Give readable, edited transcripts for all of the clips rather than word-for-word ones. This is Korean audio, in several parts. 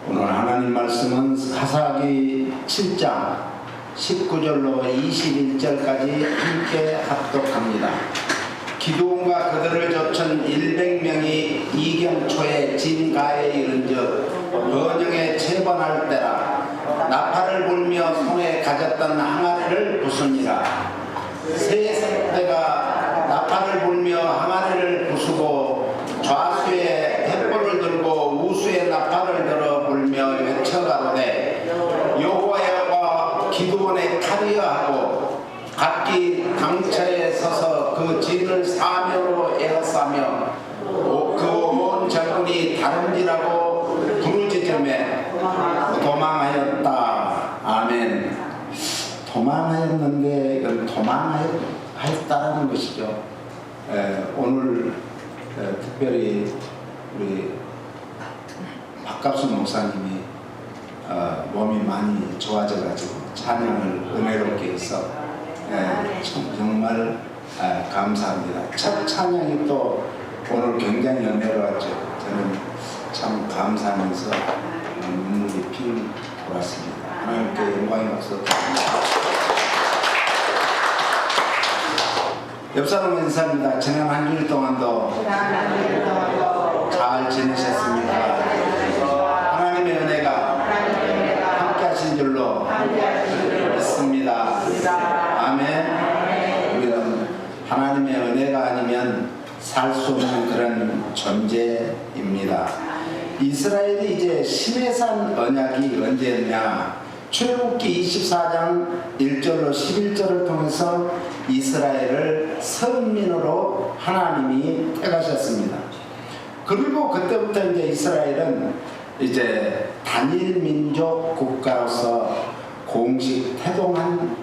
오늘 하나님 말씀은 사사기 7장 19절로 21절까지 함께 합독합니다. 기드온과 그들을 쫓은 100명이 이경초에 진가에 이른즉 번영에 채번할 때라. 나팔을 불며 손에 가졌던 항아리를 부수니라. 세 세대가 나팔을 불며 항아리를 부수고 좌수에 횃불을 들고 우수에 나팔을 들어 불며 외쳐가로되 여호와여 기드온의 칼이여하고 각기 당처에 서서 그 진을 사면으로 에워싸며 그 온 적군이 다름질하고 부르짖음에 도망하였다. 아멘. 도망하였는데 이건 도망하였다라는 것이죠. 오늘 특별히 우리 박갑수 목사님이 몸이 많이 좋아져가지고 찬양을 은혜롭게 해서 정말 감사합니다. 첫 찬양이 또 오늘 굉장히 은혜로웠죠. 저는 참 감사하면서 눈물이 핑 돌았습니다. 하나님께 영광의 박수 드립니다. 옆 사람 인사합니다. 지난 한 주일 동안도 잘 지내셨습니까? 하나님의 은혜가 함께 하신 줄로 믿습니다. 아멘. 우리는 하나님의 은혜가 아니면 살 수 없는 그런 존재입니다. 이스라엘이 이제 시내산 언약이 언제였냐? 출애굽기 24장 1절로 11절을 통해서 이스라엘을 선민으로 하나님이 택하셨습니다. 그리고 그때부터 이제 이스라엘은 이제 단일 민족 국가로서 공식 태동한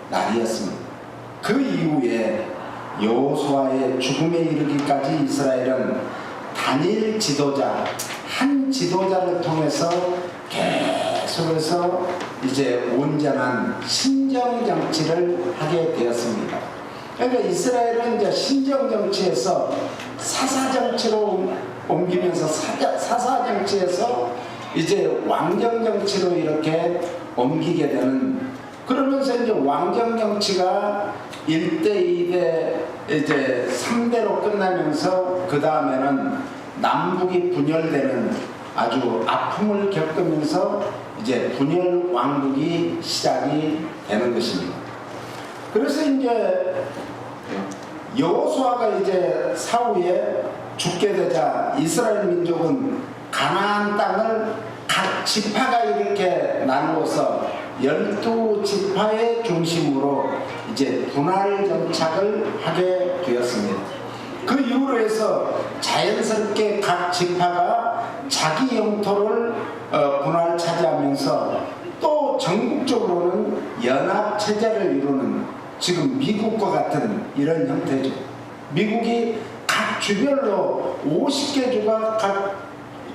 날이었습니다. 그 이후에 여호수아의 죽음에 이르기까지 이스라엘은 단일 지도자, 한 지도자를 통해서 계속해서 이제 온전한 신정정치를 하게 되었습니다. 그러니까 이스라엘은 이제 신정정치에서 사사정치로 옮기면서 사사정치에서 이제 왕정정치로 이렇게 옮기게 되는, 그러면서 이제 왕정정치가 1대, 2대, 이제 3대로 끝나면서 그 다음에는 남북이 분열되는 아주 아픔을 겪으면서 이제 분열 왕국이 시작이 되는 것입니다. 그래서 이제 여호수아가 이제 사후에 죽게 되자 이스라엘 민족은 가나안 땅을 각 지파가 이렇게 나누어서 12지파의 중심으로 이제 분할 정착을 하게 되었습니다. 그 이후로 해서 자연스럽게 각 지파가 자기 영토를 분할 차지하면서 또 전국적으로는 연합체제를 이루는 지금 미국과 같은 이런 형태죠. 미국이 각 주별로 50개 주가 각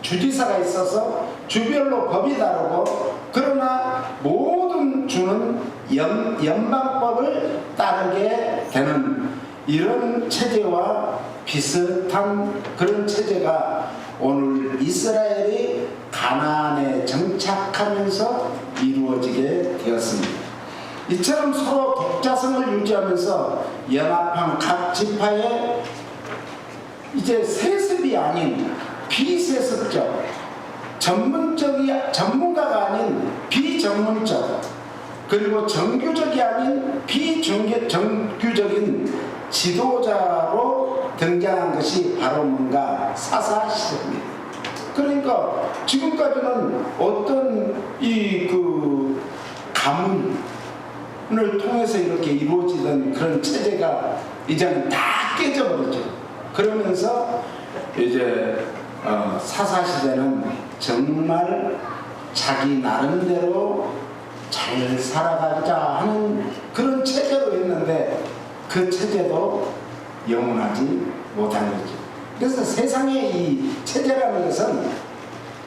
주지사가 있어서 주별로 법이 다르고, 그러나 모든 주는 연방법을 따르게 되는 이런 체제와 비슷한 그런 체제가 오늘 이스라엘이 가나안에 정착하면서 이루어지게 되었습니다. 이처럼 서로 독자성을 유지하면서 연합한 각 지파의 이제 세습이 아닌 비세습적, 전문가가 아닌 비전문적, 그리고 정규적이 아닌 비정규적인 지도자로 등장한 것이 바로 뭔가 사사시대입니다. 그러니까 지금까지는 어떤 그 가문을 통해서 이렇게 이루어지던 그런 체제가 이제는 다 깨져버렸죠. 그러면서 이제 사사시대는 정말 자기 나름대로 잘 살아가자 하는 그런 체제로 했는데 그 체제도 영원하지 못한 거죠. 그래서 세상의 이 체제라는 것은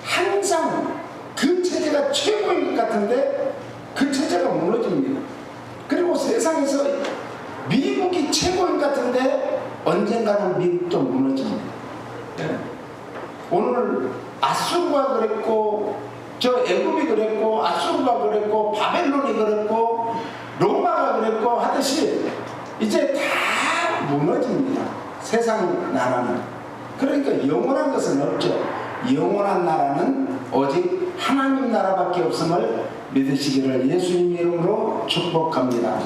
항상 그 체제가 최고인 것 같은데 그 체제가 무너집니다. 그리고 세상에서 미국이 최고인 것 같은데 언젠가는 미국도 무너집니다. 오늘 아수르가 그랬고 저 애굽이 그랬고 아수르가 그랬고 바벨론이 그랬고 로마가 그랬고 하듯이 이제 다 무너집니다. 세상 나라는. 그러니까 영원한 것은 없죠. 영원한 나라는 오직 하나님 나라밖에 없음을 믿으시기를 예수님 이름으로 축복합니다.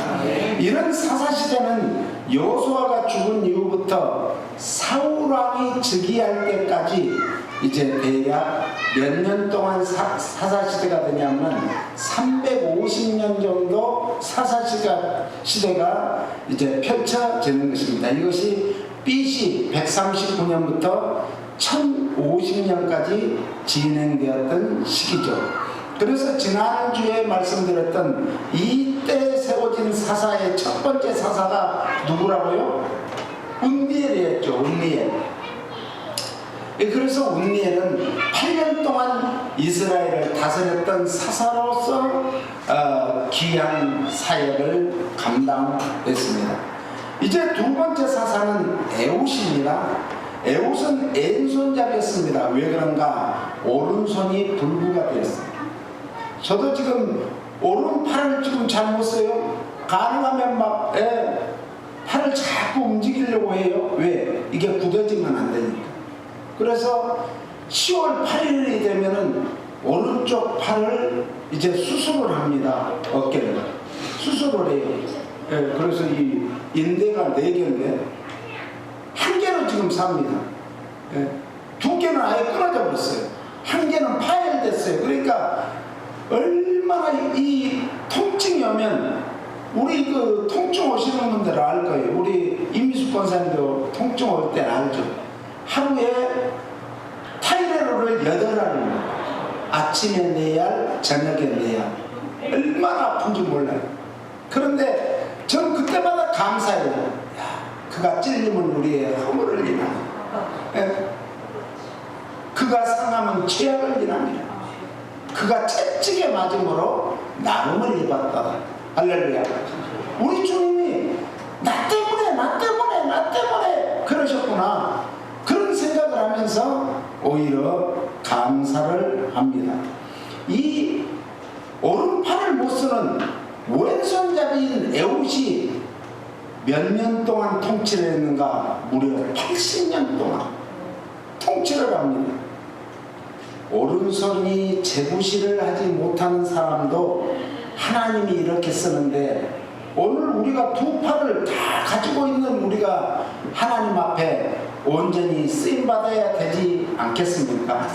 이런 사사시대는 여호수아가 죽은 이후부터 사울왕이 즉위할 때까지 이제 대략 몇 년 동안 사사시대가 되냐면 350년 정도 사사시대가 이제 펼쳐지는 것입니다. 이것이 BC 139년부터 1050년까지 진행되었던 시기죠. 그래서 지난주에 말씀드렸던 이때 세워진 사사의 첫 번째 사사가 누구라고요? 운니엘이었죠. 운니엘. 그래서 운니엘은 8년 동안 이스라엘을 다스렸던 사사로서 귀한 사역을 감당했습니다. 이제 두 번째 사사는 에웃입니다. 에웃은 왼손잡이였습니다. 왜 그런가? 오른손이 불구가 되었습니다. 저도 지금 오른팔을 지금 잘 못 써요. 가능하면 막 팔을 자꾸 움직이려고 해요. 왜? 이게 굳어지면 안 되니까. 그래서 10월 8일이 되면은 오른쪽 팔을 이제 수술을 합니다. 어깨를 수술을 해요. 그래서 이 인대가 4개인데 한 개로 지금 삽니다. 2개는 아예 끊어져 버렸어요. 한 개는 파열됐어요. 그러니까 얼마나 이 통증이 오면, 우리 그 통증 오시는 분들은 알 거예요. 우리 임미숙 권사님도 통증 올 때 알죠. 하루에 타이레놀을 8알을 아침에 4알, 저녁에 4알. 얼마나 아픈지 몰라요. 그런데 저는 그때마다 감사해요. 야, 그가 찔리면 우리의 허물을 인하며, 그가 상하면 죄악을 인하며, 그가 채찍에 맞음으로 나름을 입었다. 할렐루야. 우리 주님이 나 때문에 그러셨구나. 그런 생각을 하면서 오히려 감사를 합니다. 이 오른팔을 못 쓰는 왼손잡이인 에웃이 몇 년 동안 통치를 했는가? 무려 80년 동안 통치를 합니다. 오른손이 재구시를 하지 못하는 사람도 하나님이 이렇게 쓰는데, 오늘 우리가 두 팔을 다 가지고 있는 우리가 하나님 앞에 온전히 쓰임받아야 되지 않겠습니까?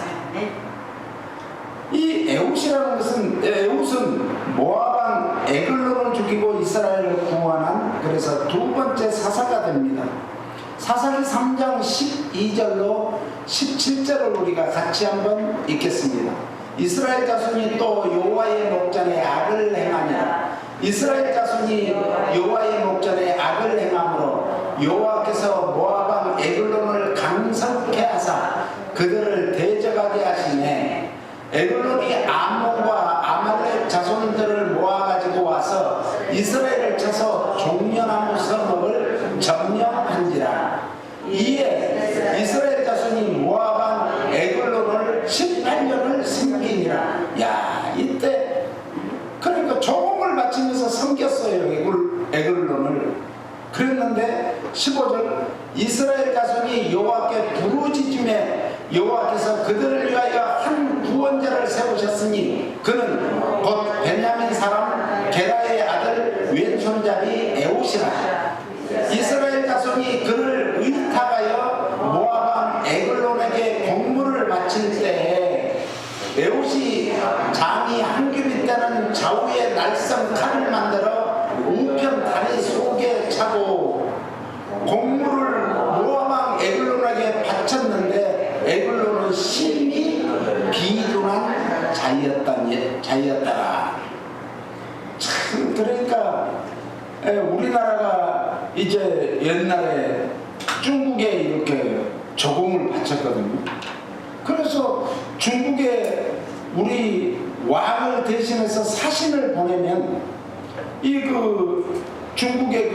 이 에웃이라는 것은, 에웃은 모압왕 에글론을 죽이고 이스라엘을 구원한, 그래서 두 번째 사사가 됩니다. 사사기 3장 12절로 17절을 우리가 같이 한번 읽겠습니다. 이스라엘 자손이 또 여호와의 목전에 악을 행하니라. 이스라엘 자손이 여호와의 목전에 악을 행함으로 여호와께서 모압왕 에글론을 강성케 하사 그들을 대적하게 하시네. 에글론이 암몬과 아말렉 자손들을 모아가지고 와서 이스라엘을 쳐서 종려나무 성읍을 점령한지라. 이에 이스라엘 자손이 모압왕 에글론을 18년을 섬기니라. 야, 이때 그러니까 조공을 바치면서 섬겼어요. 에글론을. 그랬는데 15절, 이스라엘 자손이 여호와께 부르짖음에 여호와께서 그들을 위하여 한 구원자를 세우셨으니 그는 곧 베냐민 사람 게라의 아들 왼손잡이 에웃이라. 이스라엘 자손이 그를 의탁하여 모압왕 에글론에게 공물을 바칠 때에 에웃이 장이 한 규빗 되는 좌우의 날성 칼을 만들어 우편 다리 속에 차고 공물을 모압왕 에글론에게 바쳤는데 에글론은 심히 비둔한 자였더라. 참, 그러니까 우리나라가 이제 옛날에 중국에 이렇게 조공을 바쳤거든요. 그래서 중국에 우리 왕을 대신해서 사신을 보내면 이 그 중국에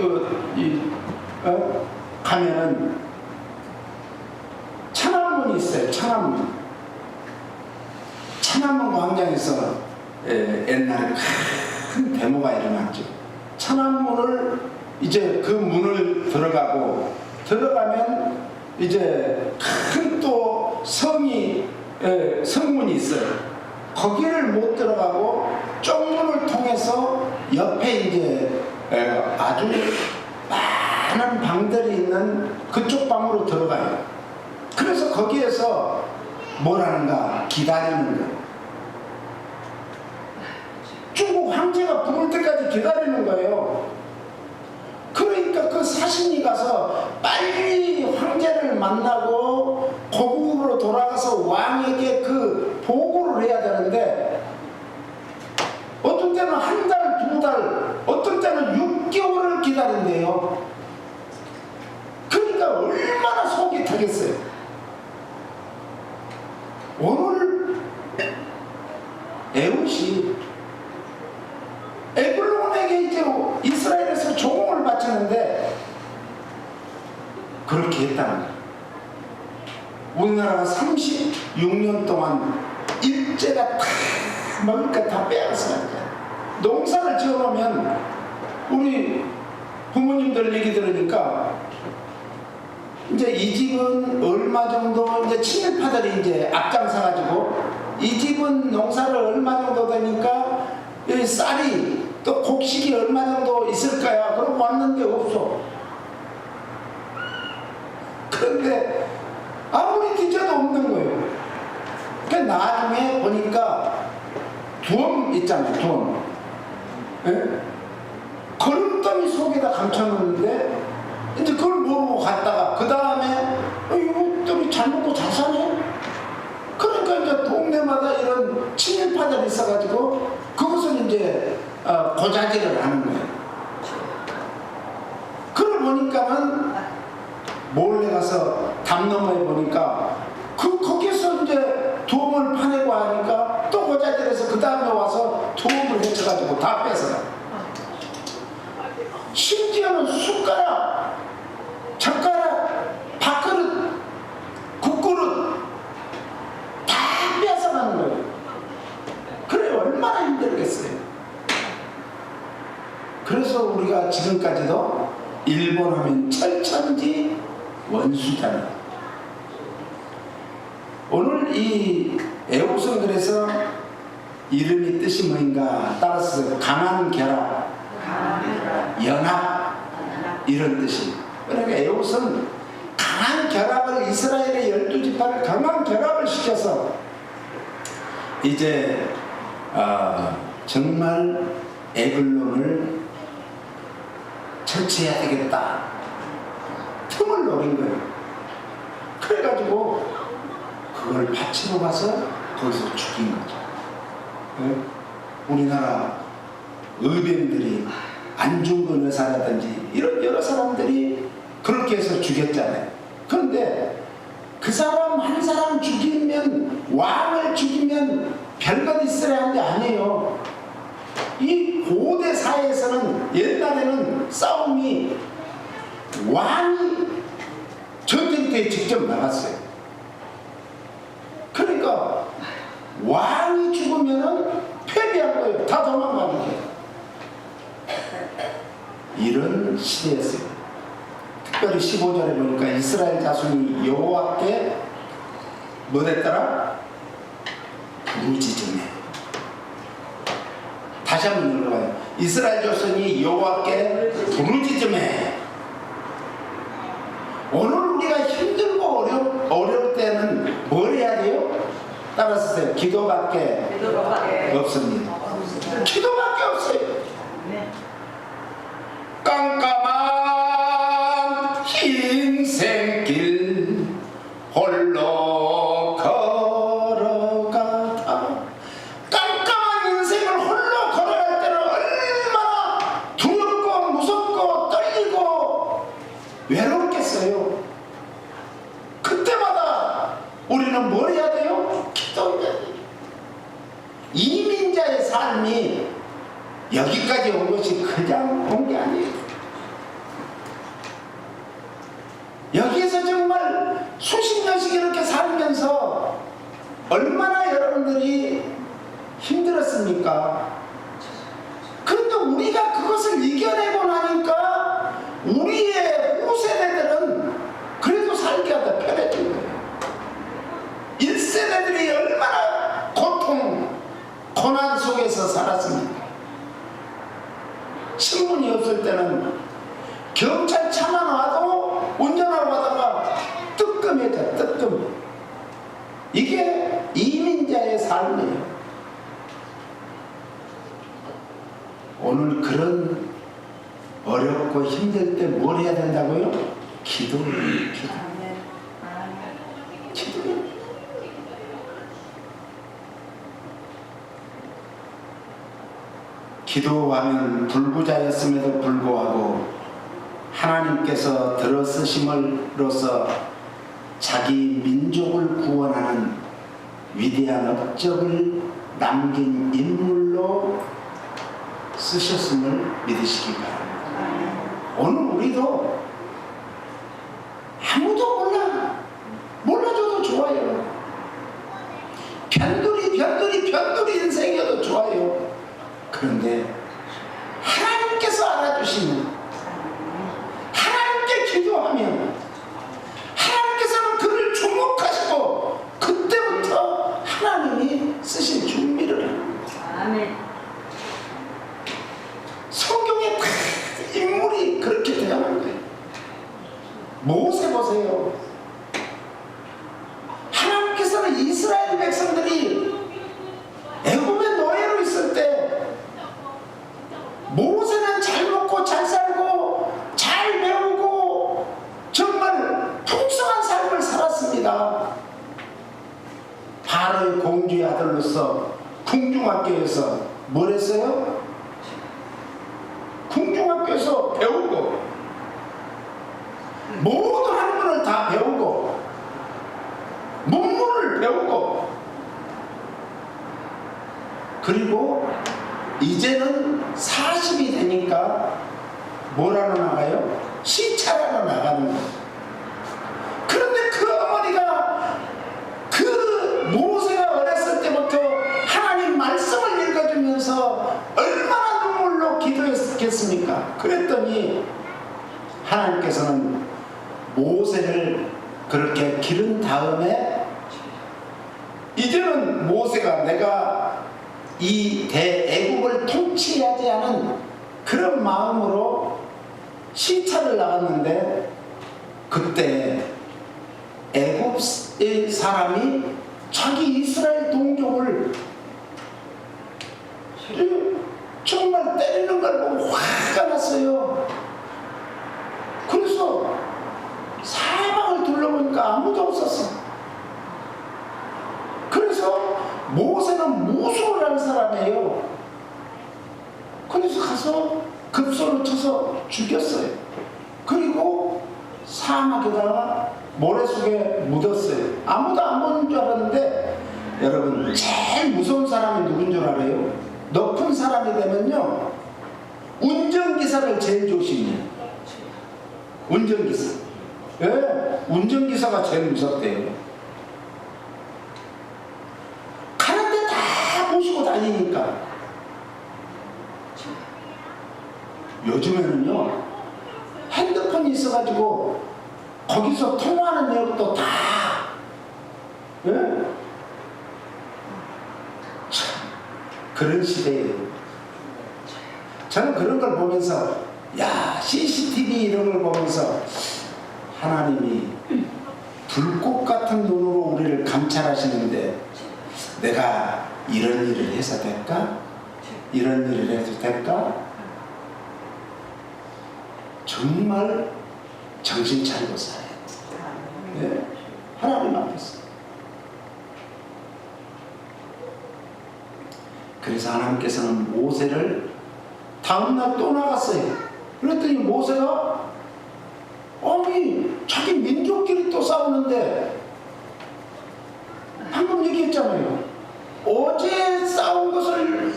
가면은 천안문이 있어요. 천안문 천안문 광장에서 옛날에 큰 데모가 일어났죠. 천안문을 이제 그 문을 들어가면 이제 큰 또 성문이 있어요. 거기를 못 들어가고 쪽문을 통해서 옆에 이제 아주 많은 방들이 있는 그쪽 방으로 들어가요. 그래서 거기에서 뭘 하는가? 기다리는 거예요. 중국 황제가 부를 때까지 기다리는 거예요. 그러니까 그 사신이 가서 빨리 황제를 만나고 고국으로 돌아가서 왕에게 그 보고를 해야 되는데 어떤 때는 한 달, 두 달, 어떤 때는 6개월을 기다린대요. 그러니까 얼마나 속이 타겠어요. 오늘 에훗이 에글론에게 이제 이스라엘에서 조공을 바쳤는데 그렇게 했다는 거예요. 우리나라가 36년 동안 일제가 다 먹을 거 다 빼앗아요. 농사를 지어놓으면 우리 부모님들 얘기 들으니까 이제 이 집은 얼마 정도 이제 친일파들이 이제 앞장서가지고 이 집은 농사를 얼마 정도 되니까 이 쌀이 또 곡식이 얼마 정도 있을 거야. 그러고 왔는데 없어. 그런데 아무리 뒤져도 없는 거예요. 그러니까 나중에 보니까 두엄 있잖아요. 두엄. 예? 거름더미 속에다 감춰놓는데 이제 그걸 모르고 갔다가 그 다음에 이것들이 잘 먹고 잘 사네. 그러니까 이제 동네마다 이런 친일파들이 있어가지고 그것을 이제 고자질을 하는 거예요. 그걸 보니까는 몰래 가서 담 너머에 보니까 거기서 이제 두엄을 파내고 하니까 또 고자질해서 그 다음에 와서 두엄을 해쳐가지고 다 뺏어요. 심지어는 숟가락, 젓가락, 밥그릇, 국그릇 다 뺏어가는 거예요. 그래 얼마나 힘들겠어요. 그래서 우리가 지금까지도 일본 하면 철천지 원수잖아요. 오늘 이 에훗은 그래서 이름이 뜻이 뭐인가 따라서 강한 결합, 연합 이런 뜻이. 그러니까 에훗은 강한 결합을 이스라엘의 12지파를 강한 결합을 시켜서 이제 정말 에글론을 처치해야 되겠다 틈을 노린 거예요. 그래가지고 그걸 바치러 가서 거기서 죽인 거죠. 네? 우리나라 의병들이 안중근 의사라든지 이런 여러 사람들이 그렇게 해서 죽였잖아요. 그런데 그 사람 한 사람 죽이면 왕을 죽이면 별것 있어야 하는 게 아니에요. 이 고대 사회에서는 옛날에는 싸움이 왕이 전쟁터에 직접 나갔어요. 그러니까 왕이 죽으면은 패배한 거예요. 다 도망가는 거예요. 이런 시대였어요. 특별히 15절에 보니까 이스라엘 자손이 여호와께 뭐 됐더라? 부르짖으며. 다시 한번 읽어봐요. 이스라엘 자손이 여호와께 부르짖으며. 오늘 우리가 힘들고 어려울 때는 뭘 해야 돼요? 따라서 세요. 기도밖에 없습니다. 기도밖에 없어요. 깜깜한 인생길 홀로 걸어가다. 깜깜한 인생을 홀로 걸어갈 때는 얼마나 두렵고 무섭고 떨리고 외롭겠어요. 그때마다 우리는 뭘 해야 돼요? 기도해야 돼요. 이민자의 삶이 여기까지 온 것이 그냥 온 게 아니에요. 여기에서 정말 수십 년씩 이렇게 살면서 얼마나 여러분들이 않습니까? 그런데 우리가 그것을 이겨내고 나니까 우리의 후세대들은 그래도 살기가 더 편해진 거예요. 1세대들이 얼마나 고통, 고난 속에서 살았습니까? 신분이 없을 때는 경찰 차만 와도 운전하고 가다가 뜨끔해져, 뜨끔. 이게 이민자의 삶이에요. 오늘 그런 어렵고 힘들 때 뭘 해야 된다고요? 기도예요. 기도예요. 기도하면 불구자였음에도 불구하고 하나님께서 들어쓰심으로써 자기 민족을 구원하는 위대한 업적을 남긴 인물로 쓰셨음을 믿으시기 바랍니다. 오늘 우리도 아무도 몰라줘도 좋아요. 변두리 인생이어도 좋아요. 그런데 하나님께서 알아주시면, 하나님께 기도하면 하나님께서는 그를 주목하시고 그때부터 하나님이 쓰신 준비를 합니다. 아멘. 성경에 다 인물이 그렇게 되어난 거예요. 모세 보세요. 하나님께서는 이스라엘 백성들이 애굽의 노예로 있을 때 모세는 잘 먹고 잘 살고 잘 배우고 정말 풍성한 삶을 살았습니다. 바로의 공주의 아들로서 궁중학교에서 뭘 했어요? 궁중학교에서 배우고 모든 학문을 다 배우고 문물을 배우고 그리고 이제는 40이 되니까 뭐라로 나가요? 시차라로 나가는 거예요. 그런데 그 어머니가 그 모세가 어렸을 때부터 하나님 말씀을 읽어주면서 얼마나 눈물로 기도했겠습니까? 그랬더니 하나님께서는 모세를 그렇게 기른 다음에 이제는 모세가 내가 이 대애국을 통치하지 않은 그런 마음으로 시차를 나갔는데 그때 애국의 사람이 자기 이스라엘 동족을 정말 때리는 걸 보고 화가 났어요. 그래서 사방을 둘러보니까 아무도 없었어. 그래서 모세는 무술을 한 사람이에요. 그래서 가서 급소를 쳐서 죽였어요. 그리고 사막에다가 모래 속에 묻었어요. 아무도 안 보는 줄 알았는데 여러분 제일 무서운 사람이 누군 줄 알아요? 높은 사람이 되면요 운전기사를 제일 조심해요. 운전기사. 예, 운전기사가 제일 무섭대요. 가는데 다 모시고 다니니까. 요즘에는요 핸드폰이 있어가지고 거기서 통화하는 내역도 다 예? 참 그런 시대예요. 저는 그런 걸 보면서 야 CCTV 이런 걸 보면서 하나님이 불꽃 같은 눈으로 우리를 감찰하시는데 내가 이런 일을 해서 될까? 이런 일을 해도 될까? 정말 정신 차리고 살아야 돼. 네? 하나님 앞에서. 그래서 하나님께서는 모세를 다음날 또 나갔어요. 그랬더니 모세가 아니 자기 민족끼리 또 싸우는데 방금 얘기했잖아요. 어제 싸운 것을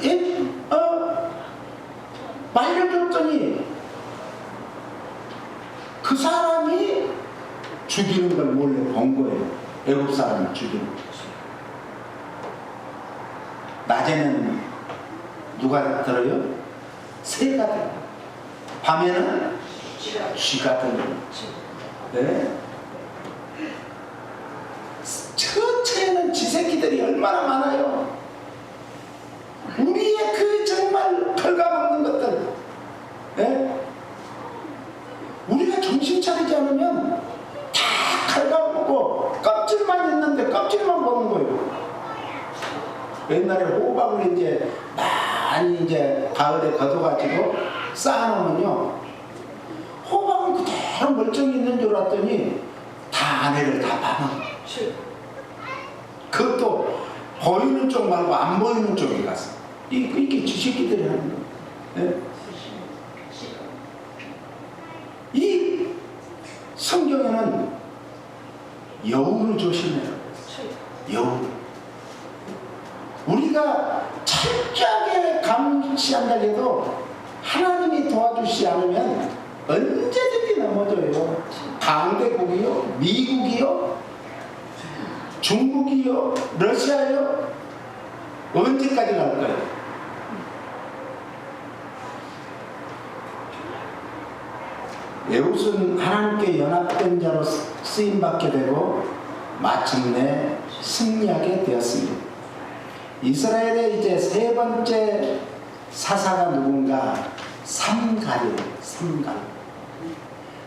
말려줬더니 그 사람이 죽이는 걸 몰래 본 거예요. 애국 사람을 죽이는 거죠. 낮에는 누가 들어요? 새가 들어요. 밤에는 쥐가 들어요. 네? 처처에는 쥐새끼들이 얼마나 많아요. 우리의 그 정말 갉아먹는 것들, 네? 우리가 정신 차리지 않으면 다 갉아먹고 껍질만 있는데 껍질만 보는 거예요. 옛날에 호박을 이제 많이 이제 가을에 걷어가지고 쌓아놓으면요, 호박은 그대로 멀쩡히 있는 줄 알았더니 다 안에를 다 파먹어. 그것도 보이는 쪽 말고 안 보이는 쪽에 가서 이게 쥐새끼들이 하는 거예요. 네? 이 성경에는 여우를 조심해요. 여우. 우리가 철저하게 감시한다 해도 하나님이 도와주시지 않으면 언제든지 넘어져요. 강대국이요, 미국이요, 중국이요, 러시아요, 언제까지 갈까요? 에웃은 하나님께 연합된 자로 쓰임받게 되고 마침내 승리하게 되었습니다. 이스라엘의 이제 세 번째 사사가 누군가? 삼갈이에요. 삼갈.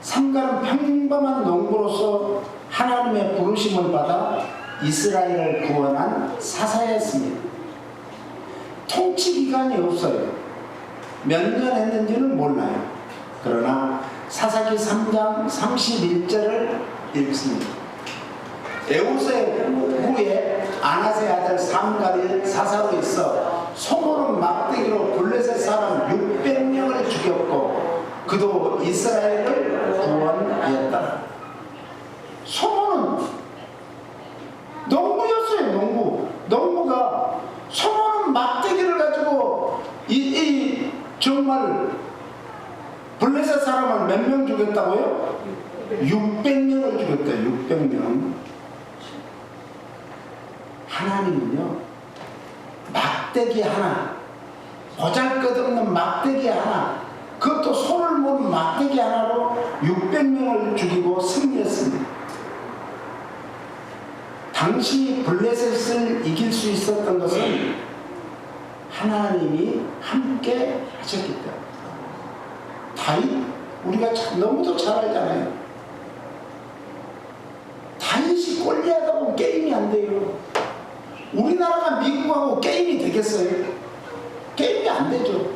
삼갈은 평범한 농부로서 하나님의 부르심을 받아 이스라엘을 구원한 사사였습니다. 통치 기간이 없어요. 몇 년 했는지는 몰라요. 그러나 사사기 3장 31절을 읽습니다. 에웃의 후에 아낫의 아들 삼갈이 사사로 있어 소모는 막대기로 블레셋 사람 600명을 죽였고 그도 이스라엘을 구원하였다. 소모는 농부였어요. 농부가 소모는 막대기를 가지고 정말 블레셋 사람을 몇 명 죽였다고요? 600명을 죽였대요. 600명. 하나님은요, 막대기 하나, 보잘것없는 막대기 하나, 그것도 손을 모은 막대기 하나로 600명을 죽이고 승리했습니다. 당시 블레셋을 이길 수 있었던 것은 하나님이 함께 하셨기 때문에. 다윗, 우리가 너무도 잘 알잖아요. 다윗이 골리앗하고 게임이 안 돼요. 우리나라가 미국하고 게임이 되겠어요? 게임이 안 되죠.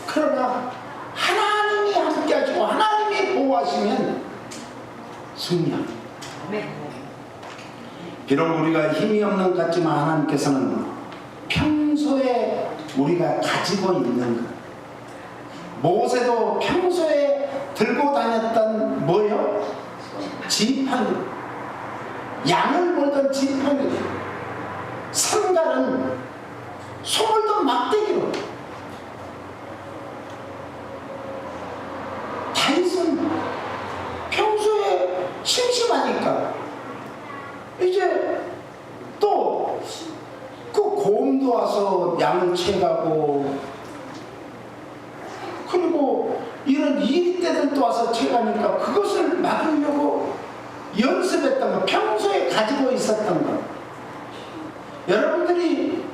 그러나 하나님이 함께 하시고 하나님이 보호하시면 승리합니다. 비록 우리가 힘이 없는 것 같지만 하나님께서는 평소에 우리가 가지고 있는 것, 모세도 평소에 들고 다녔던 뭐요? 지팡이, 양을 몰던 지팡이. 삼갈은 소몰던 막대기로. 다윗은 평소에 심심하니까 이제 또 그 곰도 와서 양을 채가고, 그리고 이런 이리떼들도 와서 채가니까 그것을 막으려고 연습했던 거, 평소에 가지고 있었던 거. 여러분들이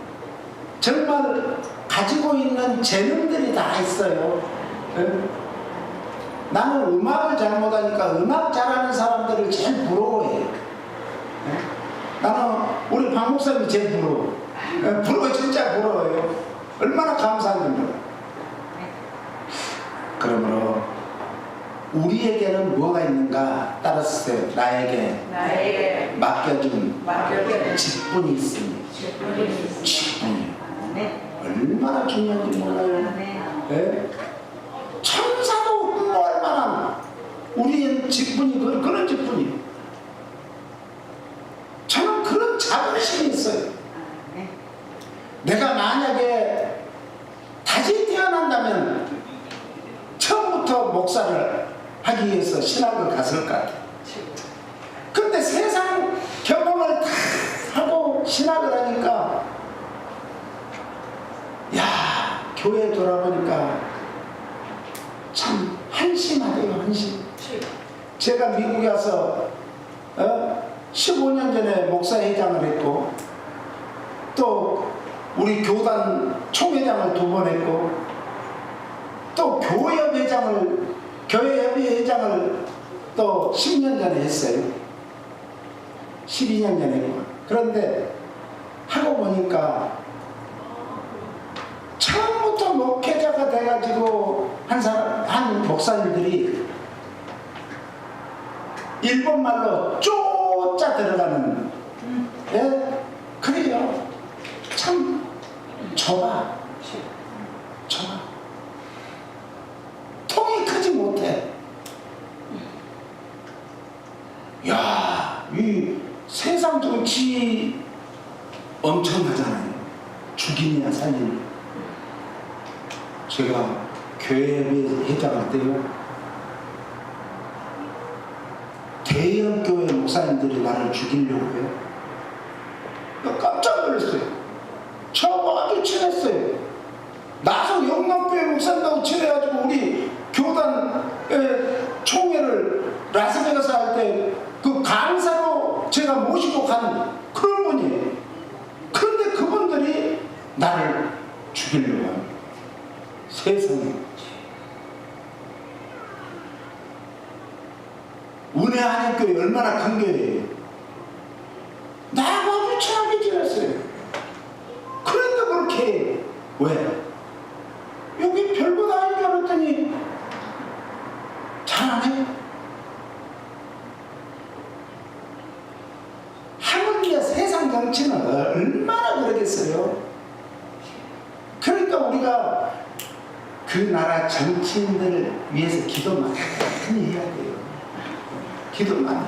정말 가지고 있는 재능들이 다 있어요. 나는 음악을 잘 못하니까 음악 잘하는 사람들을 제일 부러워해요. 나는 우리 박 목사님이 제일 부러워. 부러워, 진짜 부러워요. 얼마나 감사한지. 그러므로 우리에게는 뭐가 있는가? 따라서 나에게 맡겨준 직분이 있습니다. 직분이 얼마나 중요한지 몰라요. 네? 천사도 흠모할 만한 우리의 직분이 그런 직분이에요. 저는 그런 자부심이 있어요. 내가 만약에 다시 태어난다면 처음부터 목사를 하기 위해서 신학을 갔을 것 같아요. 근데 세상 경험을 다 하고 신학을 하니까 교회 돌아보니까 참 한심하대요, 한심. 제가 미국에 와서 15년 전에 목사회장을 했고, 또 우리 교단 총회장을 2번 했고, 또 교회협회장을 또 10년 전에 했어요. 12년 전에 했고. 그런데 하고 보니까 처음부터 목회자가 돼가지고 한 목사님들이 일본말로 쪼짜 들어가는, 예? 그래요. 참 좁아. 통이 크지 못해. 야, 이 세상 정치 엄청나잖아요. 죽이냐 살리냐. 제가 교회 회장할 때요, 대형 교회 목사님들이 나를 죽이려고 해요. 깜짝 놀랐어요. 저하고 아주 친했어요. 나서 영남교회 목사님하고 친해가지고 우리 교단 총회를 라스베가스 할 때 그 강사로 제가 모시고 간 그런 분이에요. 그런데 그분들이 나를 죽이려고 합니다. 세상에. 은혜 하나님교회 얼마나 큰 교회예요. 나하고 아주 친하게 지냈어요. 그런데 그렇게 해요. 왜? 여기 별거 다 아닌 줄 알았더니 잘하네. 하물며 세상 정치는 얼마나 그러겠어요. 그러니까 우리가 그 나라 정치인들을 위해서 기도 많이 해야 돼요. 기도 많이.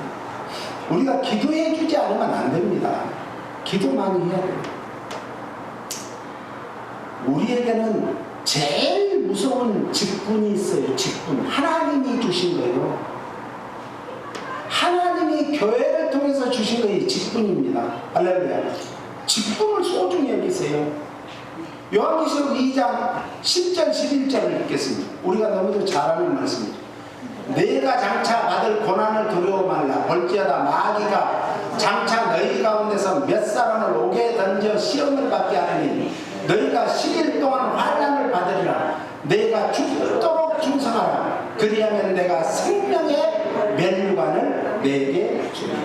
우리가 기도해 주지 않으면 안 됩니다. 기도 많이 해야 돼요. 우리에게는 제일 무서운 직분이 있어요. 직분. 하나님이 주신 거예요. 하나님이 교회를 통해서 주신 거예요. 직분입니다. 할렐루야. 직분을 소중히 여기세요. 요한계시록 2장 10절 11절을 읽겠습니다. 우리가 너무도 잘 아는 말씀이죠. 내가 장차 받을 고난을 두려워 말라. 볼지어다 마귀가 장차 너희 가운데서 몇 사람을 옥에 던져 시험을 받게 하느니 너희가 10일 동안 환난을 받으리라. 내가 죽도록 충성하라. 그리하면 내가 생명의 면류관을 내게 주리라.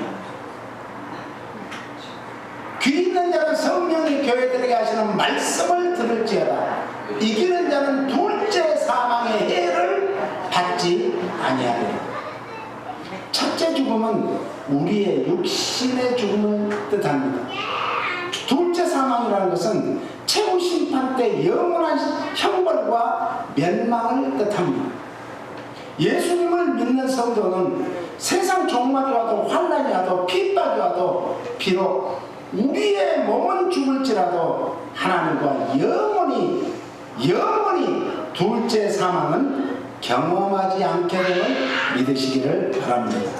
귀 있는 자는 성령이 교회들에게 하시는 말씀을 들을지어다. 이기는 자는 둘째 사망의 해를 받지 아니하리라. 첫째 죽음은 우리의 육신의 죽음을 뜻합니다. 둘째 사망이라는 것은 최후 심판 때 영원한 형벌과 멸망을 뜻합니다. 예수님을 믿는 성도는 세상 종말이 와도 환난이 와도 핍박이 와도 비록 우리의 몸은 죽을지라도 하나님과 영원히 둘째 사망은 경험하지 않게 됨을 믿으시기를 바랍니다.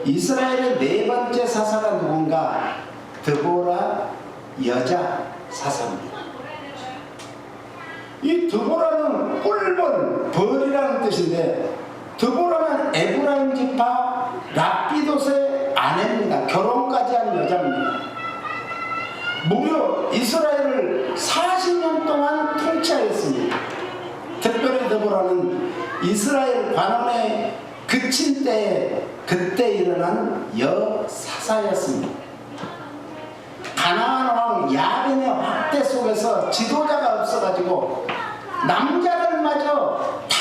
이스라엘의 네 번째 사사가 누군가? 드보라 여자 사사입니다. 이 드보라는 꿀벌, 벌이라는 뜻인데, 드보라는 에브라임 지파 랍비돗의 아내입니다. 결혼까지 한 여자입니다. 무려 이스라엘을 40년 동안 통치하였습니다. 특별히 드보라는 이스라엘 관원에 그친 때에 그때 일어난 여사사였습니다. 가나안 왕 야빈의 확대 속에서 지도자가 없어가지고 남자들마저 다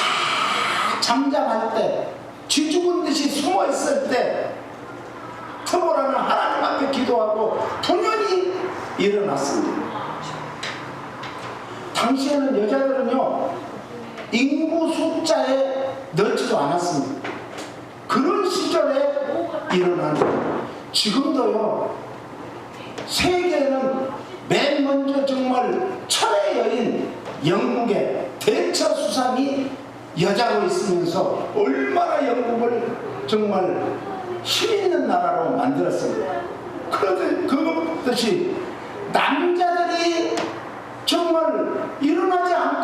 잠잠할 때, 쥐 죽은 듯이 숨어있을 때 드보라는 하나님 앞에 기도하고 분연히 일어났습니다. 당시에는 여자들은요 인구 숫자에 넣지도 않았습니다. 그런 시절에 일어난, 지금도요 세계에는 맨 먼저 정말 철의 여인 영국의 대처 수상이 여자로 있으면서 얼마나 영국을 정말 힘있는 나라로 만들었습니다. 그렇듯이 남자들이 정말 일어나지 않고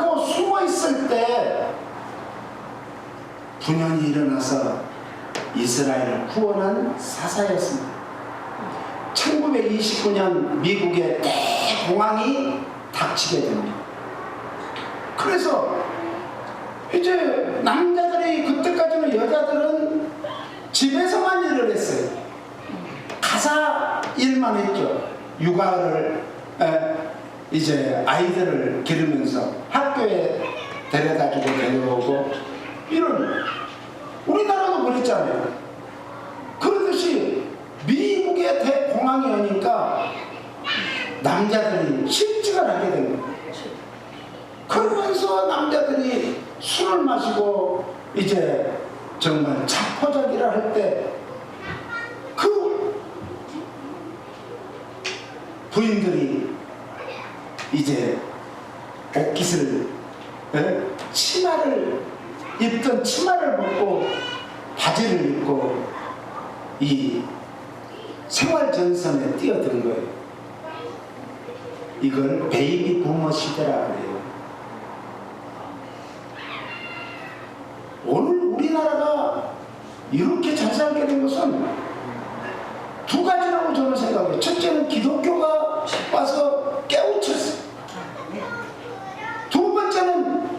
분연이 일어나서 이스라엘을 구원한 사사였습니다. 1929년 미국의 대공황이 닥치게 됩니다. 그래서 이제 남자들이, 그때까지는 여자들은 집에서만 일을 했어요. 가사 일만 했죠. 육아를 이제 아이들을 기르면서 학교에 데려다주고 데려오고, 이런, 우리나라도 그랬잖아요. 그러듯이 미국의 대공황이 오니까 남자들이 실직을 하게 된 거예요. 그러면서 남자들이 술을 마시고 이제 정말 자포자기를 할 때 그 부인들이 이제 옷깃을, 치마를 입던 치마를 벗고 바지를 입고 이 생활전선에 뛰어든 거예요. 이걸 베이비 부머 시대라고 해요. 오늘 우리나라가 이렇게 잘 살게 된 것은 두 가지라고 저는 생각해요. 첫째는 기독교가 와서 깨우쳤어요. 두 번째는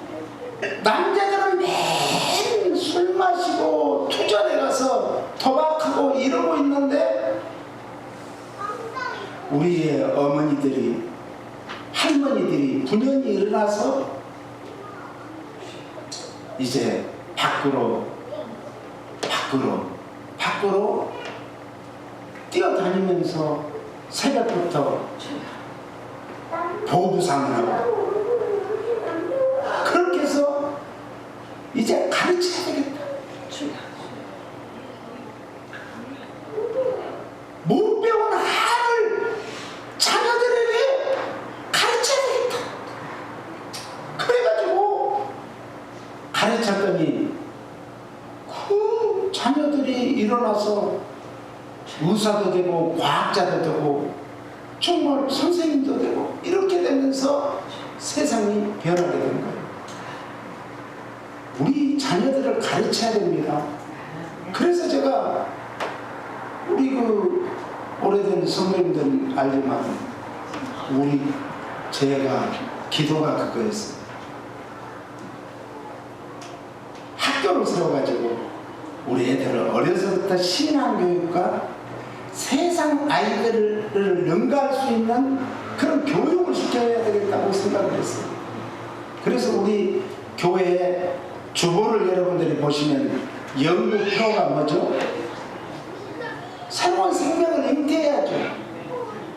남자들은 매일 술 마시고 투전에 가서 도박하고 이러고 있는데, 우리의 어머니들이, 할머니들이 분연이 일어나서 이제 밖으로 뛰어다니면서 새벽부터 보부상을 하고, 그렇게 해서 이제 가르쳐야 되겠다. 못 배운 한을 자녀들에게 가르쳐야 되겠다. 그래가지고 가르쳤더니 그 자녀들이 일어나서 의사도 되고 과학자도 되고 정말 선생님도 되고, 이렇게 되면서 세상이 변하게 된 거예요. 우리 자녀들을 가르쳐야 됩니다. 그래서 제가 우리 그 오래된 선배님들 알지만 제가 기도가 그거였어요. 학교를 세워가지고 우리 애들을 어려서부터 신앙교육과 세상 아이들을 능가할 수 있는 그런 교육을 시켜야 되겠다고 생각을 했어요. 그래서 우리 교회의 주보를 여러분들이 보시면 연구 표가 뭐죠? 새로운 생명을 잉태해야죠.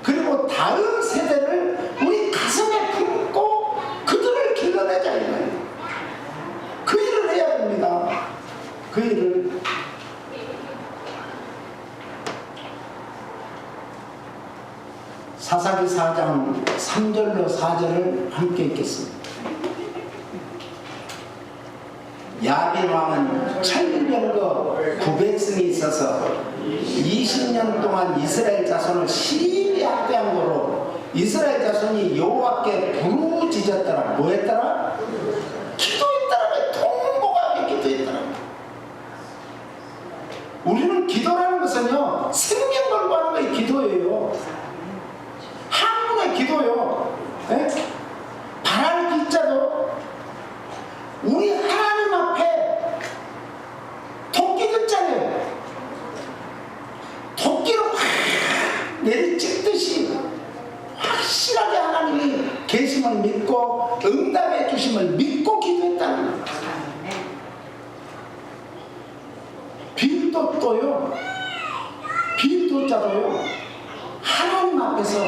그리고 다음 세대를 우리 가슴에 품고 그들을 길러내자 이거예요. 그 일을 해야 됩니다. 그 일을. 사사기 4장 3절로 4절을 함께 읽겠습니다. 야빈 왕은 천병거 900승이 있어서 20년 동안 이스라엘 자손을 심히 학대한 거로 이스라엘 자손이 여호와께 부르짖었더라. 뭐 했더라? 기도했더라. 통곡하게 기도했더라. 우리는 기도라는 것은요, 생명 걸고 하는 게 기도예요. 한문의 기도요. 네? 바랄 기자도 우리 하나님 앞에 토끼 글자예요. 토끼로 확 내리찍듯이 확실하게 하나님이 계심을 믿고 응답해 주심을 믿고 기도했다는 거예요. 빌도또요, 빌도자도요, 하나님 앞에서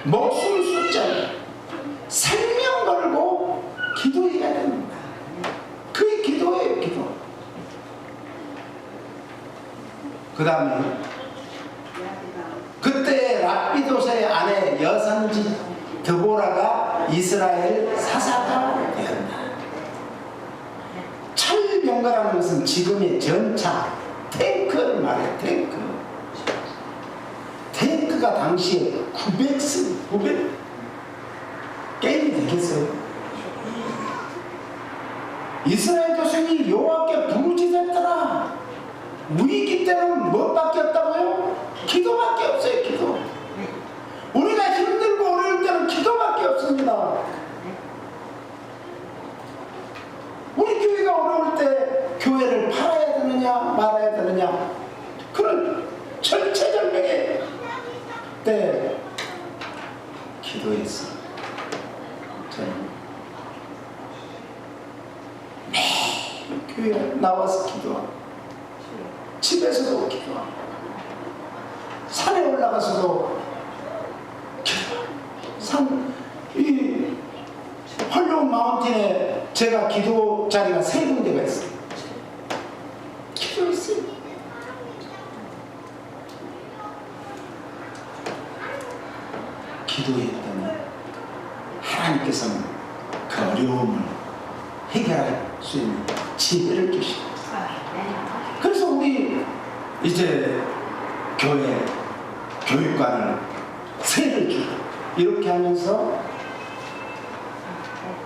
목숨 숫자예요. 생명 걸고 기도해야 됩니다. 그게 기도예요, 기도. 그 다음에 그때 랍비도세의 아내 여선지 드보라가 이스라엘 사사가 되었다. 철병거라는 것은 지금의 전차, 탱크를 말해요. 탱크가 당시에 900 게임이 되겠어요? 이스라엘 조상이 여호와께 부르짖었더라. 위기 때는 뭐밖에 없다고요? 기도밖에 없어요. 기도. 우리가 힘들고 어려울 때는 기도밖에 없습니다. 우리 교회가 어려울 때 교회를 팔아야 되느냐 말아야 되느냐 그런 절체절명의 때 기도했어요. 저는 매일 교회에 나와서 기도하고 집에서도 기도하고 산에 올라가서도 이 헐로운 마운틴에 제가 기도 자리가 3군데가 있어요. 기도했어요. 기도했더니 하나님께서는 그 어려움을 해결할 수 있는 지혜를 주시고, 그래서 우리 이제 교회 교육관을 세를 주고 이렇게 하면서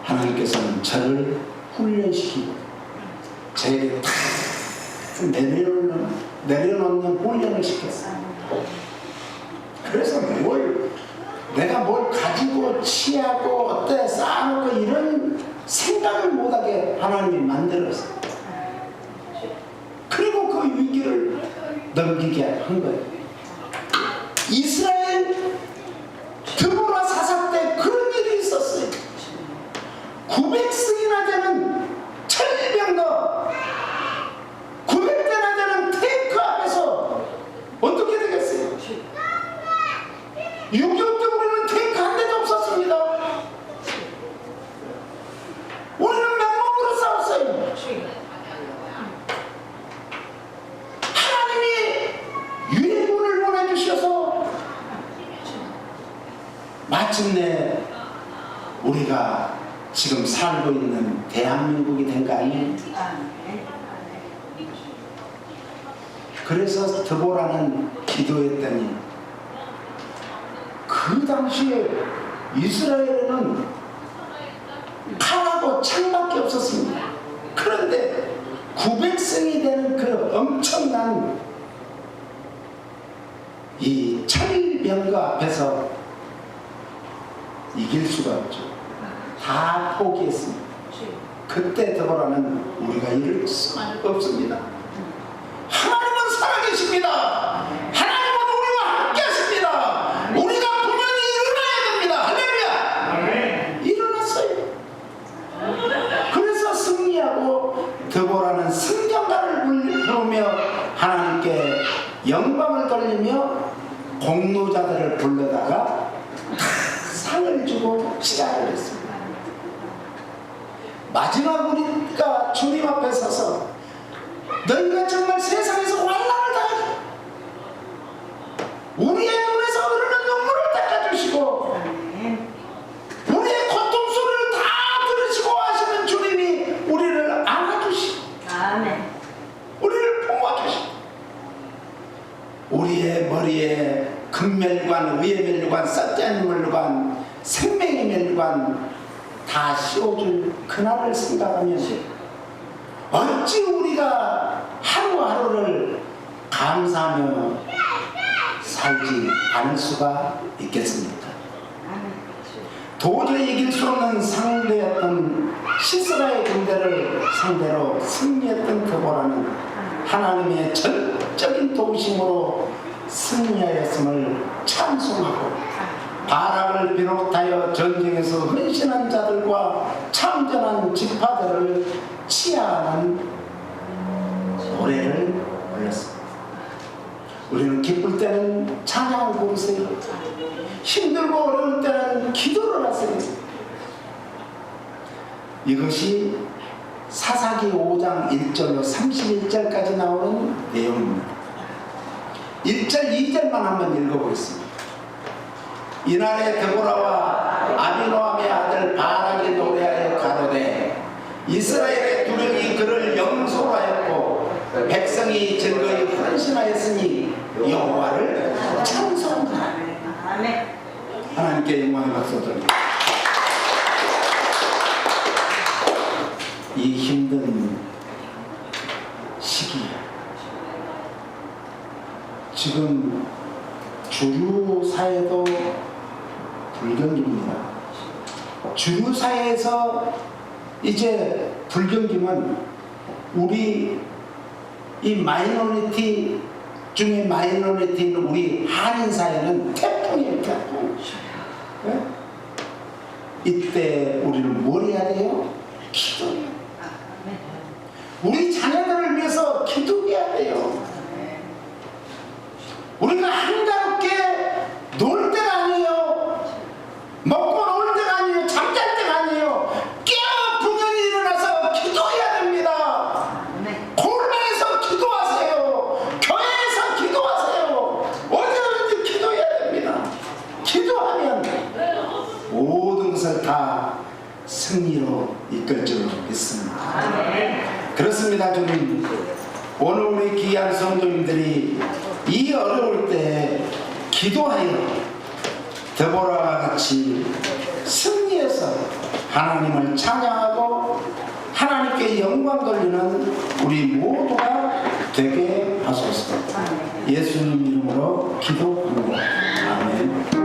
하나님께서는 저를 훈련시키고 저에게 다 내려놓는 훈련을 시켰어요. 그래서 내가 뭘 가지고 취하고 어때 쌓아놓고 이런 생각을 못하게 하나님이 만들었어요. 그리고 그 위기를 넘기게 한 거예요. 이스라엘 드보라 사사 때 그런 일이 있었어요. 900승이나 되는 천병거 900대나 되는 탱크 앞에서 어떻게 되겠어요? 6.25 때 우리는 탱크 한 대도 없었습니다. 우리는 맨몸으로 싸웠어요. 하나님이 유해군을 보내주셔서 마침내 우리가 지금 살고 있는 대한민국이 된 거 아니에요? 그래서 드보라는 기도했더니 그 당시에 이스라엘에는 칼하고 창밖에 없었습니다. 그런데 900승이 되는 그 엄청난 이 천병거 앞에서 이길 수가 없죠. 다 포기했습니다. 그때 드보라는 우리가 이룰 수만 없습니다. 하나님은 살아계십니다. 하나님은 우리와 함께 하십니다. 우리가 분명히 일어나야 됩니다. 할렐루야. 일어났어요. 그래서 승리하고 드보라는 승전가를 부르며 하나님께 영광을 돌리며 공로자들을 불러다가 상을 주고 시작을 했습니다. 마지막 우리가 주님 앞에 서서 너희가 정말 세상에서 환난을 당하고 우리의 눈에서 흐르는 눈물을 닦아주시고 우리의 고통 소리를 다 들으시고 하시는 주님이 우리를 안아주시고 우리를 품어주시고 우리의 머리에 금멸관, 의의 멸관, 썩지 멸관, 생명의 멸관 다 씌워줄 그날을 생각하면 어찌 우리가 하루하루를 감사하며 살지 않을 수가 있겠습니까? 도저히 이길 수 없는 상대였던 시스라의 군대를 상대로 승리했던 드보라는 하나님의 전적인 도우심으로 승리하였음을 찬송하고 바락을 비롯하여 전쟁에서 헌신한 자들과 참전한 지파들을 치하하는 노래를 불렀습니다. 우리는 기쁠 때는 찬양을 부르세요. 힘들고 어려울 때는 기도를 하세요. 이것이 사사기 5장 1절로 31절까지 나오는 내용입니다. 1절, 2절만 한번 읽어보겠습니다. 이날에 드보라와 아비노함의 아들 바락이 노래하여 가로되 이스라엘의 두령이 그를 영소하였고 백성이 즐거이 헌신하였으니 여호와를 찬송하라. 하나님께 영광의 박수 드립니다. 이 힘든 시기, 지금 주류 사회도 불경기입니다. 주류 사회에서 이제 불경기면 우리 이 마이너리티 중에 마이너리티인 우리 한인 사회는 태풍이에요, 태풍. 네? 이때 우리는 뭘 해야 돼요? 기도해요. 우리 자녀들을 위해서 기도해야 돼요. 우리가 한가롭게 놀 때가 아니에요. 먹고 놀 때가 아니에요. 잠잘 때가 아니에요. 깨어 분명히 일어나서 기도해야 됩니다. 골방에서 기도하세요. 교회에서 기도하세요. 어디든지 기도해야 됩니다. 기도하면 모든 것을 다 승리로 이끌 줄 믿습니다. 그렇습니다. 주님, 오늘 우리 귀한 성도님들이 이 어려울 때 기도하여 데보라와 같이 승리해서 하나님을 찬양하고 하나님께 영광 돌리는 우리 모두가 되게 하소서. 예수님 이름으로 기도합니다. 아멘.